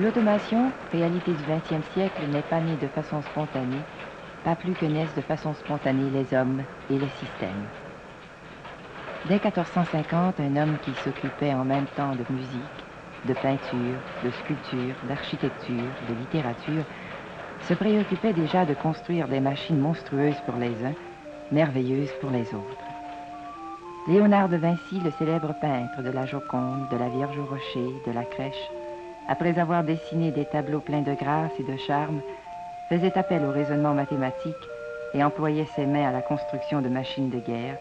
L'automation, réalité du XXe siècle, n'est pas née de façon spontanée, pas plus que naissent de façon spontanée les hommes et les systèmes. Dès 1450, un homme qui s'occupait en même temps de musique, de peinture, de sculpture, d'architecture, de littérature, se préoccupait déjà de construire des machines monstrueuses pour les uns, merveilleuses pour les autres. Léonard de Vinci, le célèbre peintre de la Joconde, de la Vierge au Rocher, de la Crèche, après avoir dessiné des tableaux pleins de grâce et de charme, faisait appel au raisonnement mathématique et employait ses mains à la construction de machines de guerre,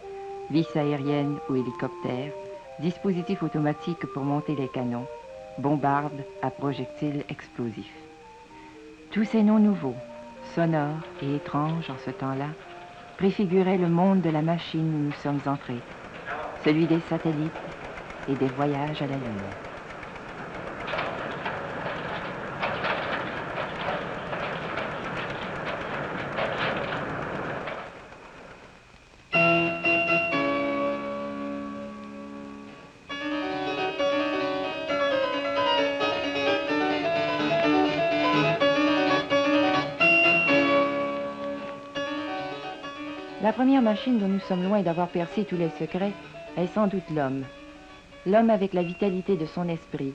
vis aériennes ou hélicoptères, dispositifs automatiques pour monter les canons, bombardes à projectiles explosifs. Tous ces noms nouveaux, sonores et étranges en ce temps-là, préfiguraient le monde de la machine où nous sommes entrés, celui des satellites et des voyages à la Lune. La première machine dont nous sommes loin d'avoir percé tous les secrets est sans doute l'homme. L'homme avec la vitalité de son esprit,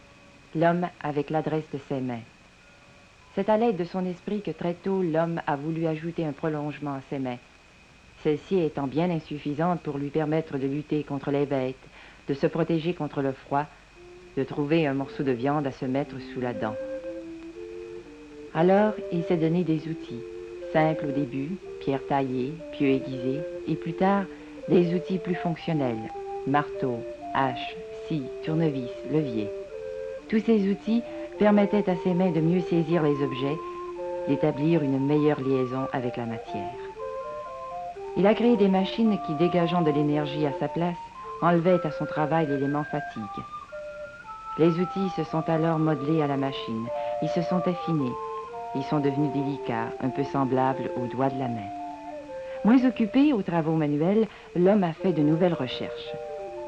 l'homme avec l'adresse de ses mains. C'est à l'aide de son esprit que très tôt l'homme a voulu ajouter un prolongement à ses mains, celle-ci étant bien insuffisante pour lui permettre de lutter contre les bêtes, de se protéger contre le froid, de trouver un morceau de viande à se mettre sous la dent. Alors, il s'est donné des outils, simples au début, pierre taillée, pieux aiguisés, et plus tard, des outils plus fonctionnels, marteau, hache, scie, tournevis, levier. Tous ces outils permettaient à ses mains de mieux saisir les objets, d'établir une meilleure liaison avec la matière. Il a créé des machines qui, dégageant de l'énergie à sa place, enlevaient à son travail l'élément fatigue. Les outils se sont alors modelés à la machine, ils se sont affinés, ils sont devenus délicats, un peu semblables aux doigts de la main. Moins occupé aux travaux manuels, l'homme a fait de nouvelles recherches.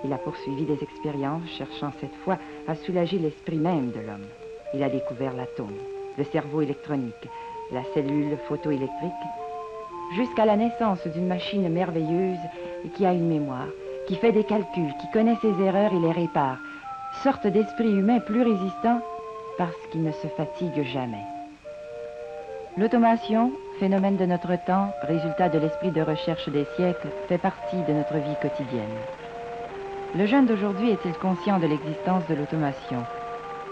Il a poursuivi des expériences, cherchant cette fois à soulager l'esprit même de l'homme. Il a découvert l'atome, le cerveau électronique, la cellule photoélectrique, jusqu'à la naissance d'une machine merveilleuse qui a une mémoire, qui fait des calculs, qui connaît ses erreurs et les répare, sorte d'esprit humain plus résistant parce qu'il ne se fatigue jamais. L'automation, phénomène de notre temps, résultat de l'esprit de recherche des siècles, fait partie de notre vie quotidienne. Le jeune d'aujourd'hui est-il conscient de l'existence de l'automation?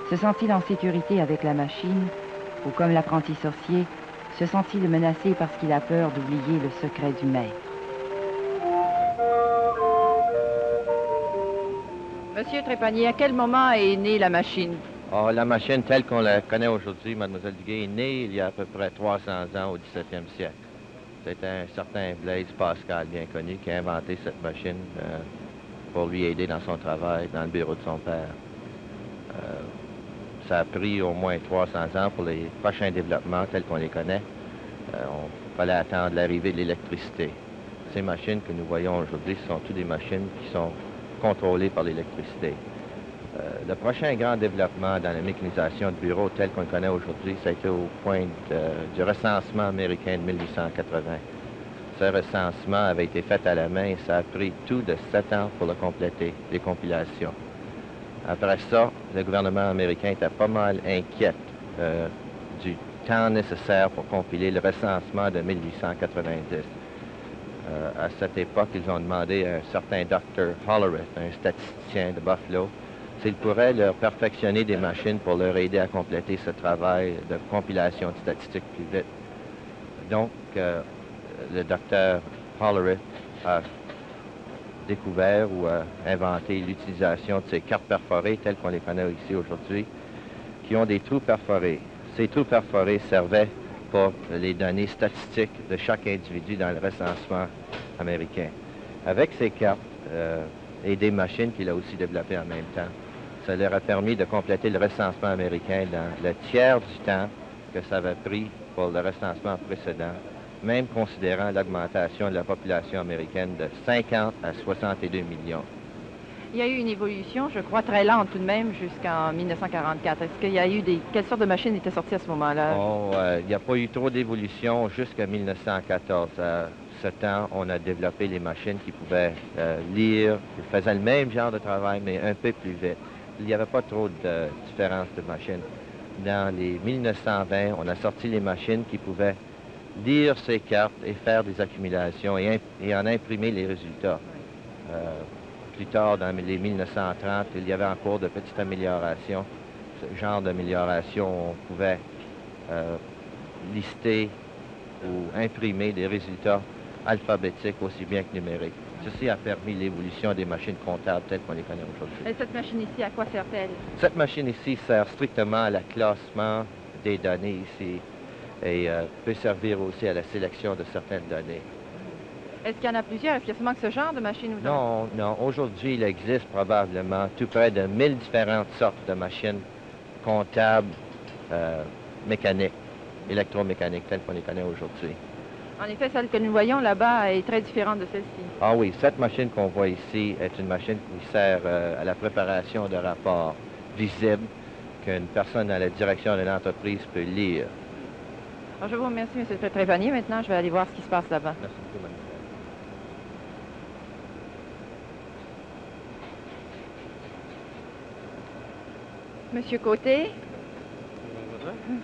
Se sent-il en sécurité avec la machine? Ou comme l'apprenti sorcier, se sent-il menacé parce qu'il a peur d'oublier le secret du maître? Monsieur Trépanier, à quel moment est née la machine? Or, la machine telle qu'on la connaît aujourd'hui, Mademoiselle Duguay, est née il y a à peu près 300 ans au 17e siècle. C'était un certain Blaise Pascal, bien connu, qui a inventé cette machine pour lui aider dans son travail, dans le bureau de son père. Ça a pris au moins 300 ans pour les prochains développements tels qu'on les connaît. On fallait attendre l'arrivée de l'électricité. Ces machines que nous voyons aujourd'hui, ce sont toutes des machines qui sont contrôlées par l'électricité. Le prochain grand développement dans la mécanisation de bureau tel qu'on le connaît aujourd'hui, ça a été au point du recensement américain de 1880. Ce recensement avait été fait à la main et ça a pris tout de 7 ans pour le compléter, les compilations. Après ça, le gouvernement américain était pas mal inquiet du temps nécessaire pour compiler le recensement de 1890. À cette époque, ils ont demandé à un certain Dr. Hollerith, un statisticien de Buffalo, s'il pourrait leur perfectionner des machines pour leur aider à compléter ce travail de compilation de statistiques plus vite. Donc, le docteur Hollerith a découvert ou a inventé l'utilisation de ces cartes perforées telles qu'on les connaît ici aujourd'hui, qui ont des trous perforés. Ces trous perforés servaient pour les données statistiques de chaque individu dans le recensement américain. Avec ces cartes et des machines qu'il a aussi développées en même temps, ça leur a permis de compléter le recensement américain dans le tiers du temps que ça avait pris pour le recensement précédent, même considérant l'augmentation de la population américaine de 50 à 62 millions. Il y a eu une évolution, je crois, très lente tout de même jusqu'en 1944. Est-ce qu'il y a eu quelles sortes de machines étaient sorties à ce moment-là? Bon, il n'y a pas eu trop d'évolution jusqu'à 1914. À ce temps, on a développé les machines qui pouvaient lire, qui faisaient le même genre de travail, mais un peu plus vite. Il n'y avait pas trop de différence de machines. Dans les 1920, on a sorti les machines qui pouvaient lire ces cartes et faire des accumulations et en imprimer les résultats. Plus tard, dans les 1930, il y avait encore de petites améliorations. Ce genre d'amélioration, on pouvait lister ou imprimer des résultats alphabétiques aussi bien que numériques. Ceci a permis l'évolution des machines comptables telles qu'on les connaît aujourd'hui. Et cette machine ici, à quoi sert-elle? Cette machine ici sert strictement à la classement des données ici et peut servir aussi à la sélection de certaines données. Est-ce qu'il y en a plusieurs? Est-ce qu'il y a seulement que ce genre de machine ou non? Non. Aujourd'hui, il existe probablement tout près de 1000 différentes sortes de machines comptables, mécaniques, électromécaniques, telles qu'on les connaît aujourd'hui. En effet, celle que nous voyons là-bas est très différente de celle-ci. Ah oui, cette machine qu'on voit ici est une machine qui sert à la préparation de rapports visibles qu'une personne à la direction d'une entreprise peut lire. Alors, je vous remercie, M. Trépanier. Maintenant, je vais aller voir ce qui se passe là-bas. Merci beaucoup, madame. Monsieur Côté,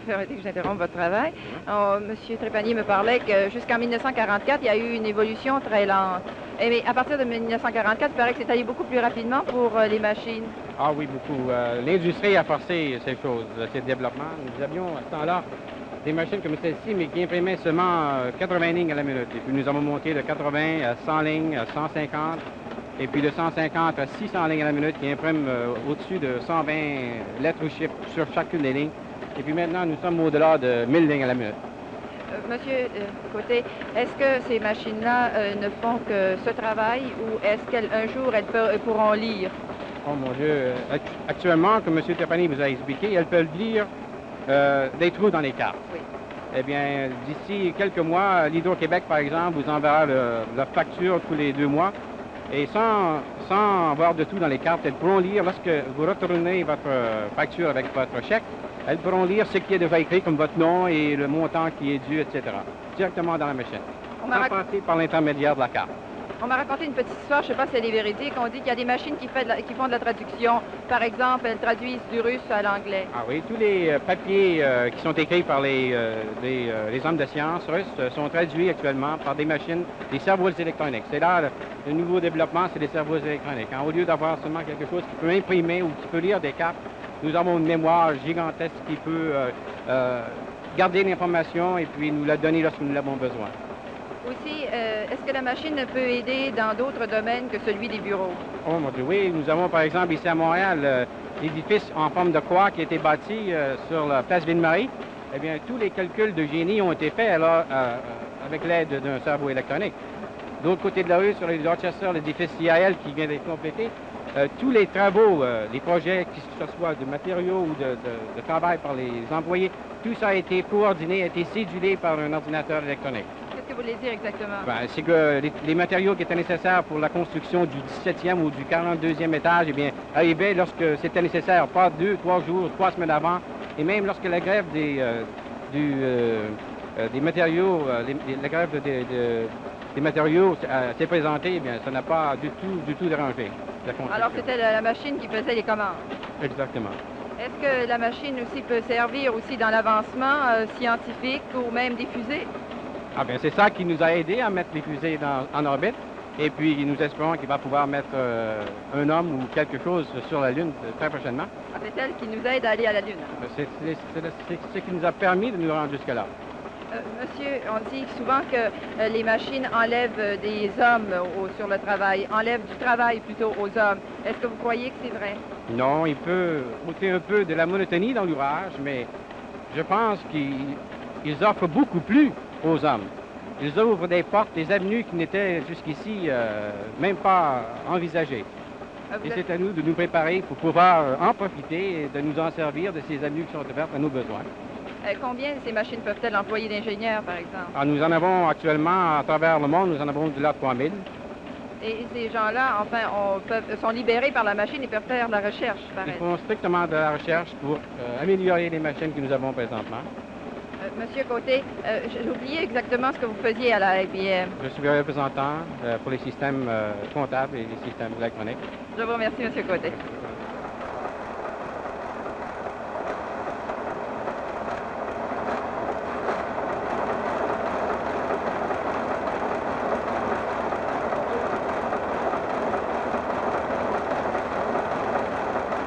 permettez que j'interrompe votre travail. Monsieur Trépanier me parlait que jusqu'en 1944, il y a eu une évolution très lente. Mais à partir de 1944, il paraît que c'est allé beaucoup plus rapidement pour les machines. Ah oui, beaucoup. L'industrie a forcé ces choses, ces développements. Nous avions à ce temps-là des machines comme celle-ci, mais qui imprimaient seulement 80 lignes à la minute. Et puis nous avons monté de 80 à 100 lignes, à 150, et puis de 150 à 600 lignes à la minute, qui impriment au-dessus de 120 lettres ou chiffres sur chacune des lignes. Et puis maintenant, nous sommes au-delà de 1000 lignes à la minute. Monsieur Côté, est-ce que ces machines-là ne font que ce travail ou est-ce qu'un jour elles pourront lire? Oh mon Dieu. Actuellement, comme M. Trépanier vous a expliqué, elles peuvent lire des trous dans les cartes. Oui. Eh bien, d'ici quelques mois, l'Hydro-Québec, par exemple, vous enverra leur facture tous les 2 mois. Et sans avoir de tout dans les cartes, elles pourront lire, lorsque vous retournez votre facture avec votre chèque, elles pourront lire ce qui est déjà écrit comme votre nom et le montant qui est dû, etc. Directement dans la machine, sans passer par l'intermédiaire de la carte. On m'a raconté une petite histoire, je ne sais pas si elle est véridique. On dit qu'il y a des machines qui font de la traduction. Par exemple, elles traduisent du russe à l'anglais. Ah oui, tous les papiers qui sont écrits par les hommes de science russes sont traduits actuellement par des machines, des cerveaux électroniques. C'est là le nouveau développement, c'est des cerveaux électroniques. Au lieu d'avoir seulement quelque chose qui peut imprimer ou qui peut lire des cartes, nous avons une mémoire gigantesque qui peut garder l'information et puis nous la donner lorsque nous l'avons besoin. Aussi, est-ce que la machine peut aider dans d'autres domaines que celui des bureaux? Oh mon Dieu, oui. Nous avons par exemple ici à Montréal l'édifice en forme de croix qui a été bâti sur la place Ville-Marie. Eh bien, tous les calculs de génie ont été faits alors, avec l'aide d'un cerveau électronique. De l'autre côté de la rue, sur les Dorchester, l'édifice CIL qui vient d'être complété, tous les travaux, les projets, que ce soit de matériaux ou de travail par les employés, tout ça a été coordonné, a été cédulé par un ordinateur électronique. Qu'est-ce que vous voulez dire exactement? C'est que les matériaux qui étaient nécessaires pour la construction du 17e ou du 42e étage, eh bien, arrivaient lorsque c'était nécessaire, pas 2, 3 jours, 3 semaines avant, et même lorsque la grève des matériaux, la grève des matériaux s'est présentée, eh bien, ça n'a pas du tout dérangé la construction. Alors c'était la machine qui faisait les commandes? Exactement. Est-ce que la machine aussi peut servir aussi dans l'avancement scientifique ou même des fusées? Ah bien, c'est ça qui nous a aidés à mettre les fusées en orbite. Et puis, nous espérons qu'il va pouvoir mettre un homme ou quelque chose sur la Lune très prochainement. Ah, c'est elle qui nous aide à aller à la Lune. C'est ce qui nous a permis de nous rendre jusque-là. Monsieur, on dit souvent que les machines enlèvent des hommes sur le travail, enlèvent du travail plutôt aux hommes. Est-ce que vous croyez que c'est vrai? Non, il peut ôter un peu de la monotonie dans l'ouvrage, mais je pense qu'ils offrent beaucoup plus aux hommes. Ils ouvrent des portes, des avenues qui n'étaient jusqu'ici même pas envisagées. Et c'est à nous de nous préparer pour pouvoir en profiter et de nous en servir de ces avenues qui sont ouvertes à nos besoins. Combien ces machines peuvent-elles employer d'ingénieurs, par exemple? Nous en avons actuellement, à travers le monde, nous en avons de là 3000. Et ces gens-là, enfin, sont libérés par la machine et peuvent faire de la recherche, Ils pareil. font strictement de la recherche pour améliorer les machines que nous avons présentement. Monsieur Côté, j'ai oublié exactement ce que vous faisiez à la IBM. Je suis représentant pour les systèmes comptables et les systèmes électroniques. Je vous remercie, Monsieur Côté.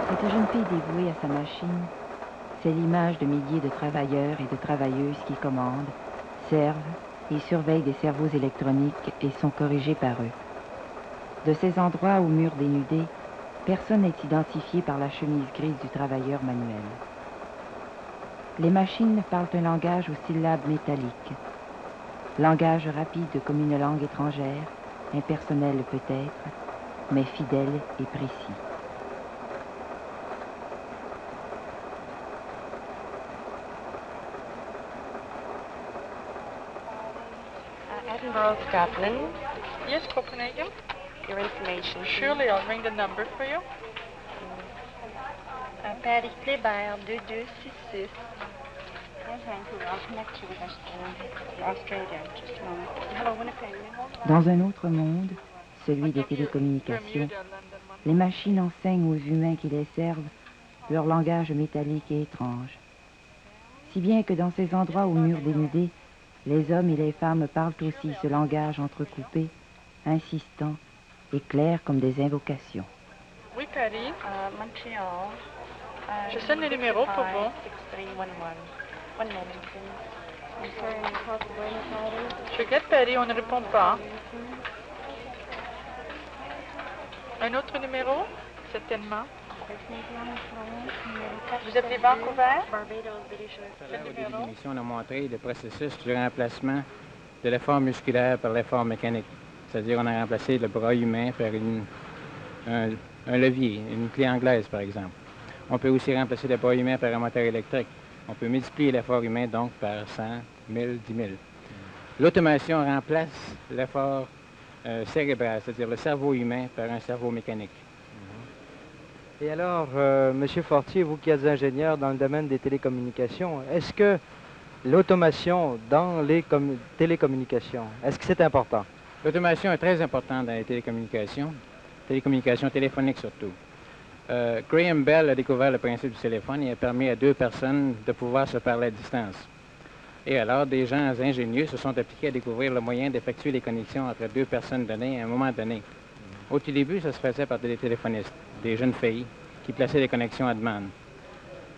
Cette jeune fille dévouée à sa machine, c'est l'image de milliers de travailleurs et de travailleuses qui commandent, servent et surveillent des cerveaux électroniques et sont corrigés par eux. De ces endroits aux murs dénudés, personne n'est identifié par la chemise grise du travailleur manuel. Les machines parlent un langage aux syllabes métalliques. Langage rapide comme une langue étrangère, impersonnel peut-être, mais fidèle et précis. Edinburgh, Scotland. Yes, Copenhagen. Your information. please. Surely I'll ring the number for you. Paris Kléber, 2266. Vancouver, I'll connect you with Australia. Just a moment. Hello, Winnipeg. Dans un autre monde, celui des télécommunications, les machines enseignent aux humains qui les servent leur langage métallique et étrange. Si bien que dans ces endroits aux murs dénudés, les hommes et les femmes parlent aussi ce langage entrecoupé, insistant et clair comme des invocations. Oui, Paris. Montreal. Je sonne le numéro pour vous. 6311. One moment, please. I'm sorry, possibly. Je regarde Paris, on ne répond pas. Un autre numéro? Certainement. Vous êtes de Vancouver? Au début de l'émission, on a montré le processus du remplacement de l'effort musculaire par l'effort mécanique. C'est-à-dire on a remplacé le bras humain par un levier, une clé anglaise par exemple. On peut aussi remplacer le bras humain par un moteur électrique. On peut multiplier l'effort humain donc par 100, 1000, 10 000. L'automation remplace l'effort cérébral, c'est-à-dire le cerveau humain par un cerveau mécanique. Et alors, Monsieur Fortier, vous qui êtes ingénieur dans le domaine des télécommunications, est-ce que l'automation dans les télécommunications, est-ce que c'est important? L'automation est très importante dans les télécommunications téléphoniques surtout. Graham Bell a découvert le principe du téléphone et a permis à deux personnes de pouvoir se parler à distance. Et alors, des gens ingénieux se sont appliqués à découvrir le moyen d'effectuer les connexions entre deux personnes données à un moment donné. Au tout début, ça se faisait par des téléphonistes, des jeunes filles qui plaçaient des connexions à demande.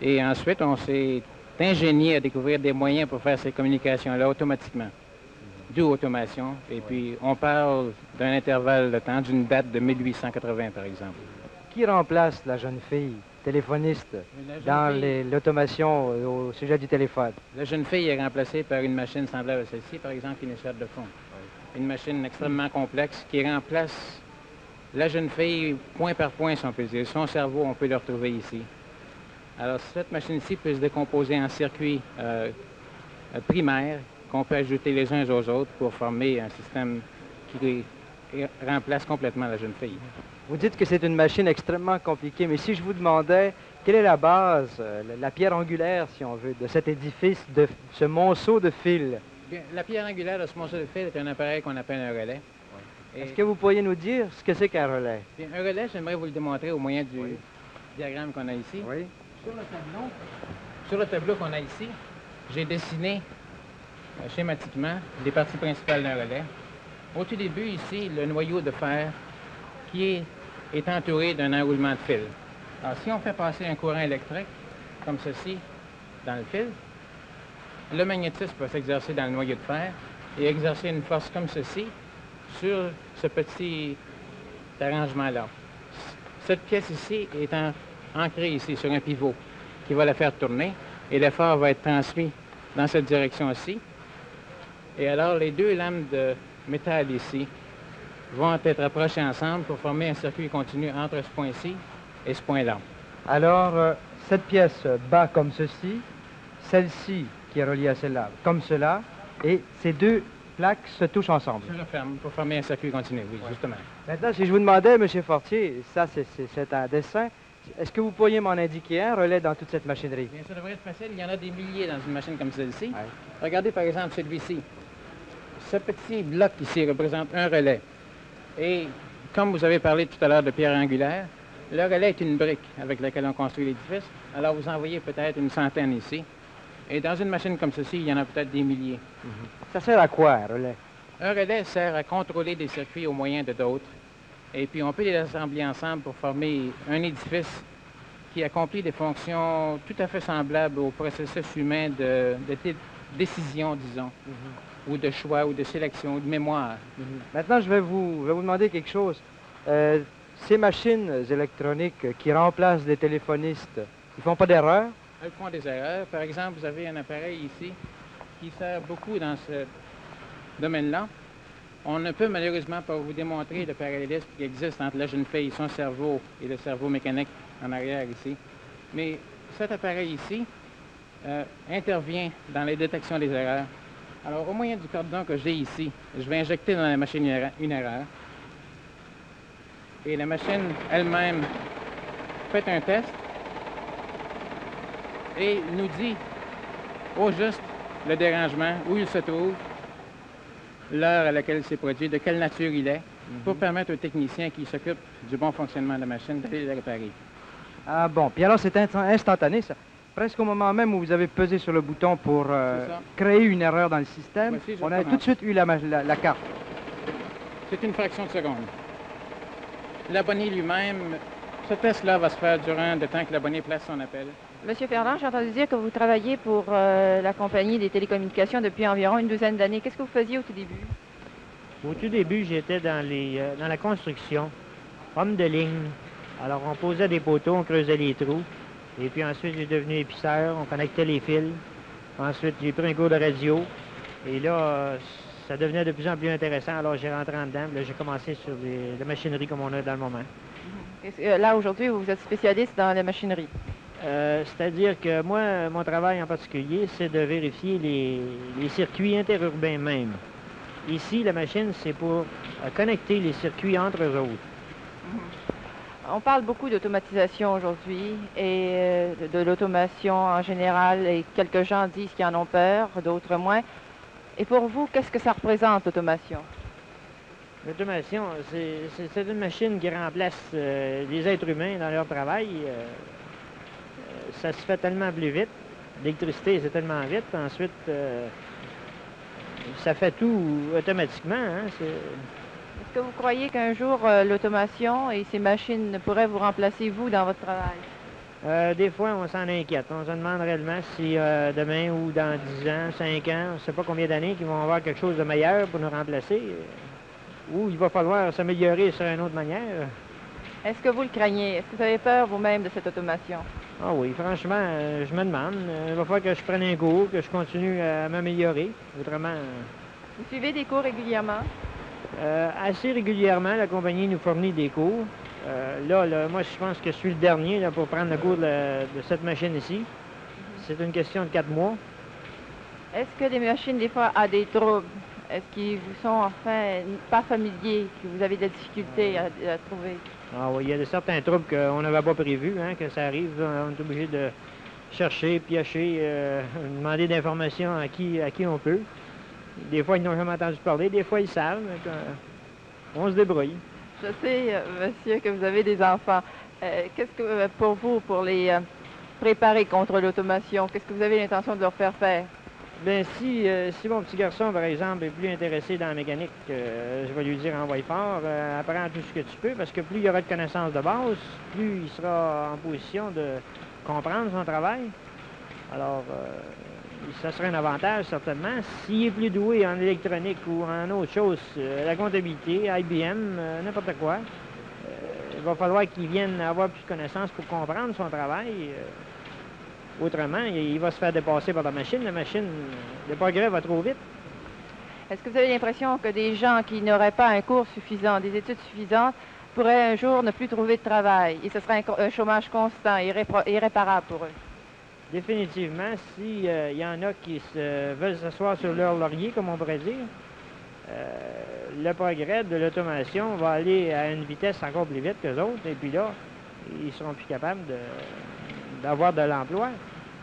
Et ensuite, on s'est ingénié à découvrir des moyens pour faire ces communications-là automatiquement. D'où automation. Et puis, on parle d'un intervalle de temps, d'une date de 1880, par exemple. Qui remplace la jeune fille téléphoniste dans l'automation au sujet du téléphone? La jeune fille est remplacée par une machine semblable à celle-ci, par exemple, une échelle de fond. Une machine extrêmement complexe qui remplace la jeune fille point par point, si on peut dire. Son cerveau, on peut le retrouver ici. Alors, cette machine-ci peut se décomposer en circuits primaires qu'on peut ajouter les uns aux autres pour former un système qui remplace complètement la jeune fille. Vous dites que c'est une machine extrêmement compliquée, mais si je vous demandais quelle est la base, la pierre angulaire, si on veut, de cet édifice, de ce monceau de fil? Bien, la pierre angulaire de ce monceau de fil est un appareil qu'on appelle un relais. Est-ce que vous pourriez nous dire ce que c'est qu'un relais? Bien, un relais, j'aimerais vous le démontrer au moyen du diagramme qu'on a ici. Oui. Sur le tableau qu'on a ici, j'ai dessiné schématiquement les parties principales d'un relais. Au tout début, ici, le noyau de fer qui est entouré d'un enroulement de fil. Alors, si on fait passer un courant électrique, comme ceci, dans le fil, le magnétisme peut s'exercer dans le noyau de fer et exercer une force comme ceci sur ce petit arrangement-là. Cette pièce ici est ancrée ici sur un pivot qui va la faire tourner et l'effort va être transmis dans cette direction-ci. Et alors, les deux lames de métal ici vont être approchées ensemble pour former un circuit continu entre ce point-ci et ce point-là. Alors, cette pièce bat comme ceci, celle-ci qui est reliée à celle-là comme cela, et ces deux plaques se touchent ensemble. Se referment pour former un circuit continu, oui, justement. Maintenant, si je vous demandais, M. Fortier, ça c'est un dessin, est-ce que vous pourriez m'en indiquer un relais dans toute cette machinerie? Bien, ça devrait être facile. Il y en a des milliers dans une machine comme celle-ci. Ouais. Regardez par exemple celui-ci. Ce petit bloc ici représente un relais. Et comme vous avez parlé tout à l'heure de pierre angulaire, le relais est une brique avec laquelle on construit l'édifice. Alors vous en voyez peut-être une centaine ici. Et dans une machine comme ceci, il y en a peut-être des milliers. Ça sert à quoi, un relais? Un relais sert à contrôler des circuits au moyen de d'autres. Et puis on peut les assembler ensemble pour former un édifice qui accomplit des fonctions tout à fait semblables au processus humain de décision, disons, ou de choix, ou de sélection, ou de mémoire. Maintenant, je vais vous demander quelque chose. Ces machines électroniques qui remplacent des téléphonistes, ils font pas d'erreur? Elles font des erreurs. Par exemple, vous avez un appareil ici qui sert beaucoup dans ce domaine-là. On ne peut malheureusement pas vous démontrer le parallélisme qui existe entre la jeune fille, son cerveau et le cerveau mécanique en arrière ici. Mais cet appareil ici intervient dans la détection des erreurs. Alors, au moyen du cordon que j'ai ici, je vais injecter dans la machine une erreur. Et la machine elle-même fait un test et nous dit au juste le dérangement, où il se trouve, l'heure à laquelle il s'est produit, de quelle nature il est, pour permettre aux techniciens qui s'occupent du bon fonctionnement de la machine d'aller la réparer. Ah bon, puis alors c'est instantané, ça. Presque au moment même où vous avez pesé sur le bouton pour créer une erreur dans le système, Voici, on a tout de suite eu la carte. C'est une fraction de seconde. L'abonné lui-même, ce test-là va se faire durant le temps que l'abonné place son appel. Monsieur Ferland, j'ai entendu dire que vous travaillez pour la compagnie des télécommunications depuis environ une douzaine d'années. Qu'est-ce que vous faisiez au tout début? Au tout début, j'étais dans la construction, homme de ligne. Alors, on posait des poteaux, on creusait les trous. Et puis ensuite, j'ai devenu épiceur, on connectait les fils. Ensuite, j'ai pris un cours de radio. Et là, ça devenait de plus en plus intéressant. Alors, j'ai rentré en dedans. Là, j'ai commencé sur la machinerie comme on a dans le moment. Là, aujourd'hui, vous êtes spécialiste dans la machinerie. C'est-à-dire que moi, mon travail en particulier, c'est de vérifier les circuits interurbains même. Ici, la machine, c'est pour connecter les circuits entre eux autres. On parle beaucoup d'automatisation aujourd'hui et de l'automation en général, et quelques gens disent qu'ils en ont peur, d'autres moins. Et pour vous, qu'est-ce que ça représente, l'automation? L'automation, c'est une machine qui remplace les êtres humains dans leur travail. Ça se fait tellement plus vite. L'électricité, c'est tellement vite. Ensuite, ça fait tout automatiquement. Hein? Est-ce que vous croyez qu'un jour, l'automation et ces machines pourraient vous remplacer, vous, dans votre travail? Des fois, on s'en inquiète. On se demande réellement si demain ou dans 10 ans, 5 ans, on ne sait pas combien d'années qu'ils vont avoir quelque chose de meilleur pour nous remplacer. Ou il va falloir s'améliorer sur une autre manière. Est-ce que vous le craignez? Est-ce que vous avez peur vous-même de cette automation? Ah oui, franchement, je me demande. Il va falloir que je prenne un cours, que je continue à m'améliorer. Autrement... Vous suivez des cours régulièrement? Assez régulièrement, la compagnie nous fournit des cours. Là, moi, je pense que je suis le dernier là, pour prendre le cours de cette machine ici. C'est une question de 4 mois. Est-ce que les machines, des fois, ont des troubles? Est-ce qu'ils vous sont, enfin, pas familiers, que vous avez des difficultés à trouver? Ah oui, il y a certains troubles qu'on n'avait pas prévus, hein, que ça arrive. On est obligé de chercher, piocher, demander d'informations à qui on peut. Des fois, ils n'ont jamais entendu parler, des fois, ils savent. Donc, on se débrouille. Je sais, monsieur, que vous avez des enfants. Qu'est-ce que, pour vous, pour les préparer contre l'automation, qu'est-ce que vous avez l'intention de leur faire faire? Bien, si mon petit garçon, par exemple, est plus intéressé dans la mécanique, je vais lui dire envoie fort, apprends tout ce que tu peux, parce que plus il y aura de connaissances de base, plus il sera en position de comprendre son travail. Alors, ça serait un avantage, certainement. S'il est plus doué en électronique ou en autre chose, la comptabilité, IBM, n'importe quoi, il va falloir qu'il vienne avoir plus de connaissances pour comprendre son travail. Autrement, il va se faire dépasser par la machine. La machine, le progrès va trop vite. Est-ce que vous avez l'impression que des gens qui n'auraient pas un cours suffisant, des études suffisantes, pourraient un jour ne plus trouver de travail et ce serait un chômage constant, irréparable pour eux? Définitivement, s'il y en a qui veulent s'asseoir sur leur laurier, comme on pourrait dire, le progrès de l'automation va aller à une vitesse encore plus vite qu'eux autres, et puis là, ils seront plus capables d'avoir de l'emploi.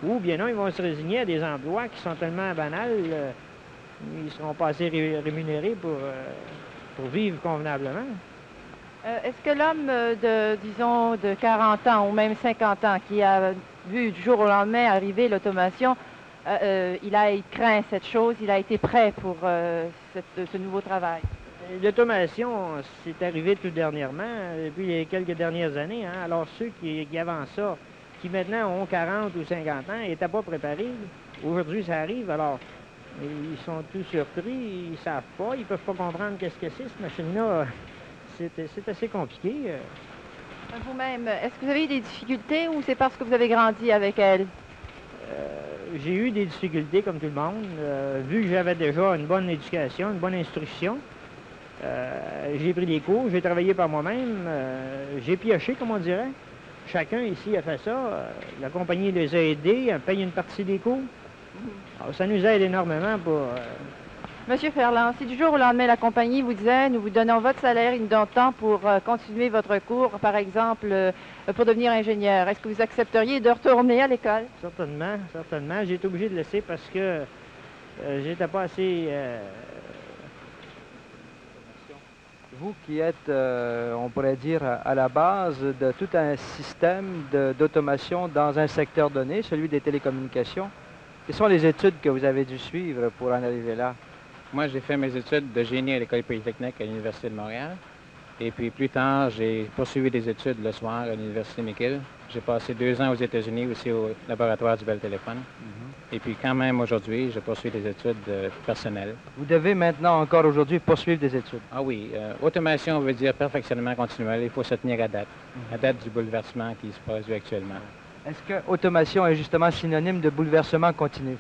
Ou bien non, ils vont se résigner à des emplois qui sont tellement banals, ils ne seront pas assez rémunérés pour vivre convenablement. Est-ce que l'homme disons, de 40 ans ou même 50 ans qui a vu du jour au lendemain arriver l'automation, il craint cette chose, il a été prêt pour ce nouveau travail? L'automation, c'est arrivé tout dernièrement, depuis les quelques dernières années. Hein? Alors ceux qui avant ça, qui maintenant ont 40 ou 50 ans, n'étaient pas préparés. Aujourd'hui, ça arrive, alors ils sont tous surpris, ils ne savent pas, ils ne peuvent pas comprendre qu'est-ce que c'est, cette machine-là. C'est assez compliqué. Vous-même, est-ce que vous avez eu des difficultés ou c'est parce que vous avez grandi avec elle? J'ai eu des difficultés comme tout le monde. Vu que j'avais déjà une bonne éducation, une bonne instruction, j'ai pris des cours, j'ai travaillé par moi-même, j'ai pioché, comme on dirait. Chacun ici a fait ça. La compagnie les a aidés, elle paye une partie des cours. Alors, ça nous aide énormément pour... Monsieur Ferland, si du jour au lendemain la compagnie vous disait « Nous vous donnons votre salaire, il nous donne temps pour continuer votre cours, par exemple, pour devenir ingénieur », est-ce que vous accepteriez de retourner à l'école? Certainement, certainement. J'ai été obligé de laisser parce que j'étais pas assez... Vous qui êtes, on pourrait dire, à la base de tout un système d'automation dans un secteur donné, celui des télécommunications, quelles sont les études que vous avez dû suivre pour en arriver là? Moi, j'ai fait mes études de génie à l'École polytechnique à l'Université de Montréal. Et puis plus tard, j'ai poursuivi des études le soir à l'Université McGill. J'ai passé 2 ans aux États-Unis, aussi au laboratoire du Bell Téléphone. Et puis quand même aujourd'hui, je poursuis des études personnelles. Vous devez maintenant encore aujourd'hui poursuivre des études? Ah oui, automation veut dire perfectionnement continuel. Il faut se tenir à date du bouleversement qui se produit actuellement. Est-ce que automation est justement synonyme de bouleversement continu?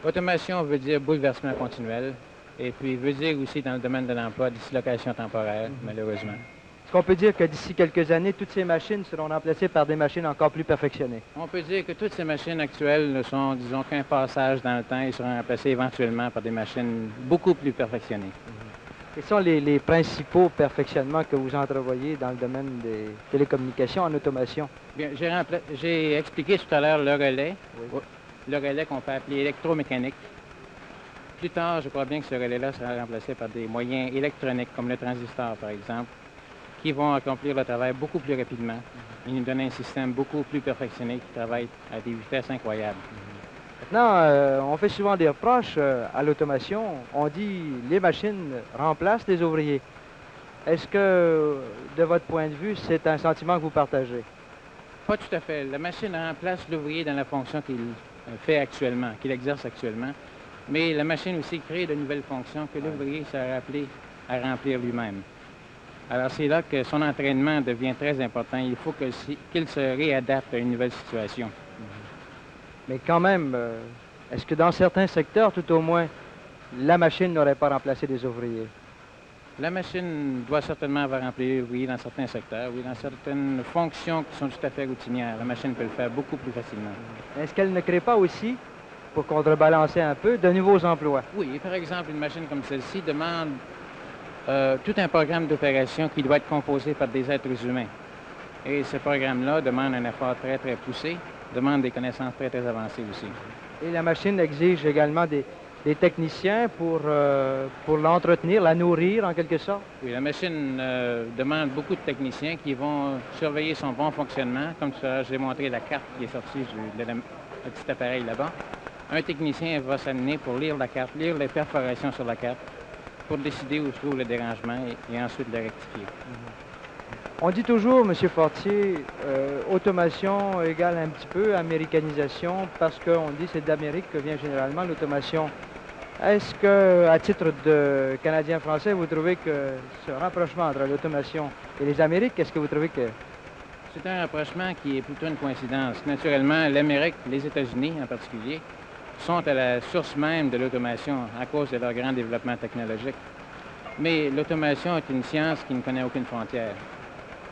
Automation veut dire bouleversement continuel. Et puis veut dire aussi dans le domaine de l'emploi, dislocation temporaire, malheureusement. Est-ce qu'on peut dire que d'ici quelques années, toutes ces machines seront remplacées par des machines encore plus perfectionnées? On peut dire que toutes ces machines actuelles ne sont, disons, qu'un passage dans le temps et seront remplacées éventuellement par des machines beaucoup plus perfectionnées. Quels sont les principaux perfectionnements que vous entrevoyez dans le domaine des télécommunications en automation? Bien, j'ai expliqué tout à l'heure le relais qu'on peut appeler électromécanique. Plus tard, je crois bien que ce relais-là sera remplacé par des moyens électroniques, comme le transistor, par exemple, qui vont accomplir le travail beaucoup plus rapidement. Ils nous donnent un système beaucoup plus perfectionné qui travaille à des vitesses incroyables. Maintenant, on fait souvent des reproches à l'automation. On dit les machines remplacent les ouvriers. Est-ce que, de votre point de vue, c'est un sentiment que vous partagez? Pas tout à fait. La machine remplace l'ouvrier dans la fonction qu'il fait actuellement, qu'il exerce actuellement. Mais la machine aussi crée de nouvelles fonctions que l'ouvrier sera appelé à remplir lui-même. Alors c'est là que son entraînement devient très important. Il faut qu'il se réadapte à une nouvelle situation. Mais quand même, est-ce que dans certains secteurs, tout au moins, la machine n'aurait pas remplacé des ouvriers? La machine doit certainement avoir rempli l'ouvrier dans certains secteurs, oui, dans certaines fonctions qui sont tout à fait routinières. La machine peut le faire beaucoup plus facilement. Est-ce qu'elle ne crée pas aussi, pour contrebalancer un peu, de nouveaux emplois? Oui, par exemple, une machine comme celle-ci demande tout un programme d'opération qui doit être composé par des êtres humains. Et ce programme-là demande un effort très, très poussé, demande des connaissances très, très avancées aussi. Et la machine exige également des techniciens pour l'entretenir, la nourrir en quelque sorte? Oui, la machine demande beaucoup de techniciens qui vont surveiller son bon fonctionnement. Comme tout à l'heure, j'ai montré la carte qui est sortie du petit appareil là-bas. Un technicien va s'amener pour lire la carte, lire les perforations sur la carte, pour décider où se trouve le dérangement et ensuite le rectifier. On dit toujours, M. Fortier, automation égale un petit peu américanisation, parce qu'on dit que c'est d'Amérique que vient généralement l'automation. Est-ce que, à titre de Canadien-Français, vous trouvez que ce rapprochement entre l'automation et les Amériques, est-ce que vous trouvez que... C'est un rapprochement qui est plutôt une coïncidence. Naturellement, l'Amérique, les États-Unis en particulier, sont à la source même de l'automation à cause de leur grand développement technologique. Mais l'automation est une science qui ne connaît aucune frontière.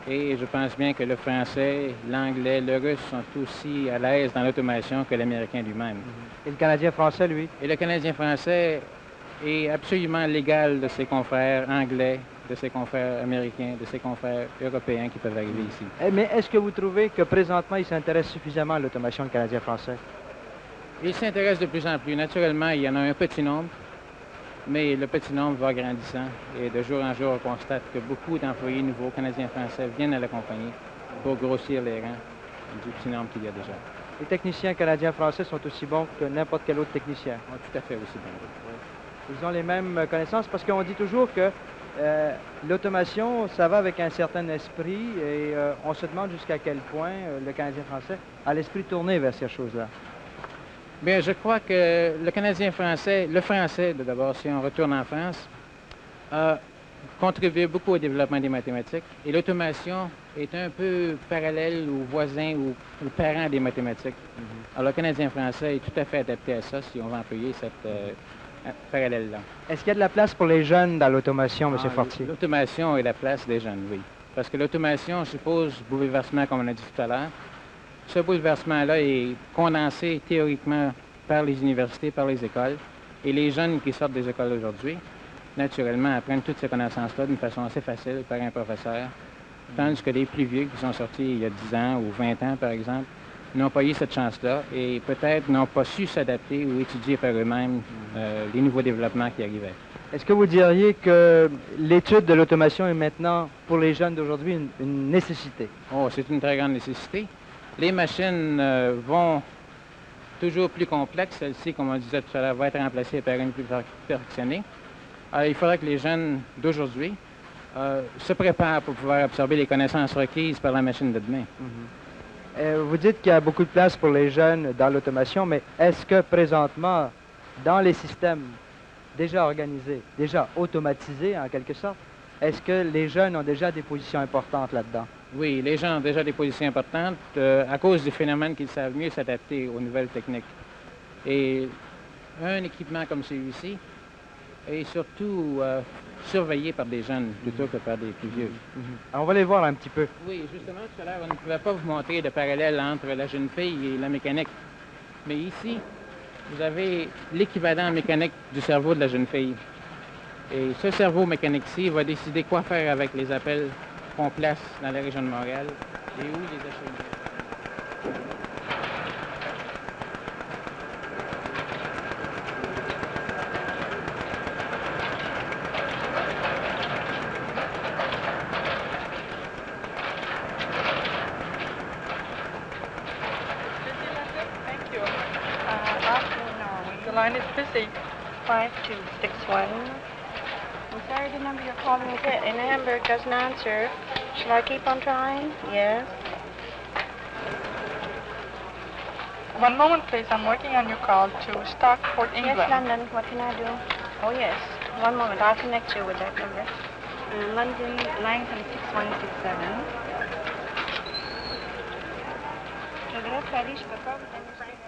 Et je pense bien que le français, l'anglais, le russe sont aussi à l'aise dans l'automation que l'américain lui-même. Et le Canadien français, lui? Et le Canadien français est absolument l'égal de ses confrères anglais, de ses confrères américains, de ses confrères européens qui peuvent arriver ici. Mais est-ce que vous trouvez que présentement, il s'intéresse suffisamment à l'automation, le Canadien français? Il s'intéresse de plus en plus. Naturellement, il y en a un petit nombre, mais le petit nombre va grandissant. Et de jour en jour, on constate que beaucoup d'employés nouveaux canadiens-français viennent à la compagnie pour grossir les rangs du petit nombre qu'il y a déjà. Les techniciens canadiens-français sont aussi bons que n'importe quel autre technicien. Tout à fait aussi bons. Ils ont les mêmes connaissances parce qu'on dit toujours que l'automation, ça va avec un certain esprit et on se demande jusqu'à quel point le Canadien français a l'esprit tourné vers ces choses-là. Bien, je crois que le Canadien français, le français d'abord, si on retourne en France, a contribué beaucoup au développement des mathématiques et l'automation est un peu parallèle ou voisin ou parent des mathématiques. Alors le Canadien français est tout à fait adapté à ça si on va employer cette parallèle-là. Est-ce qu'il y a de la place pour les jeunes dans l'automation, M. Fortier? L'automation est la place des jeunes, oui. Parce que l'automation suppose bouleversement, comme on a dit tout à l'heure. Ce bouleversement-là est condensé théoriquement par les universités, par les écoles. Et les jeunes qui sortent des écoles aujourd'hui, naturellement, apprennent toutes ces connaissances-là d'une façon assez facile par un professeur. Tandis que les plus vieux qui sont sortis il y a 10 ans ou 20 ans, par exemple, n'ont pas eu cette chance-là et peut-être n'ont pas su s'adapter ou étudier par eux-mêmes les nouveaux développements qui arrivaient. Est-ce que vous diriez que l'étude de l'automation est maintenant, pour les jeunes d'aujourd'hui, une nécessité? Oh, c'est une très grande nécessité. Les machines vont toujours plus complexes. Celle-ci, comme on disait tout à l'heure, va être remplacée par une plus perfectionnée. Il faudra que les jeunes d'aujourd'hui se préparent pour pouvoir absorber les connaissances requises par la machine de demain. Vous dites qu'il y a beaucoup de place pour les jeunes dans l'automation, mais est-ce que présentement, dans les systèmes déjà organisés, déjà automatisés en quelque sorte, est-ce que les jeunes ont déjà des positions importantes là-dedans? Oui, les gens ont déjà des positions importantes à cause du phénomène qu'ils savent mieux s'adapter aux nouvelles techniques. Et un équipement comme celui-ci est surtout surveillé par des jeunes plutôt que par des plus vieux. Alors, on va les voir un petit peu. Oui, justement, tout à l'heure, on ne pouvait pas vous montrer de parallèle entre la jeune fille et la mécanique. Mais ici, vous avez l'équivalent mécanique du cerveau de la jeune fille. Et ce cerveau mécanique-ci va décider quoi faire avec les appels qu'on place dans la région de Montréal et où les acheminer. Thank you. The line is busy. 5261. I'm sorry, the number you're calling is it. And Hamburg doesn't answer. Shall I keep on trying? Yes. One moment, please. I'm working on your call to Stockport, England. Yes, London. What can I do? Oh, yes. One moment. I'll connect you with that number. London, line from 6167.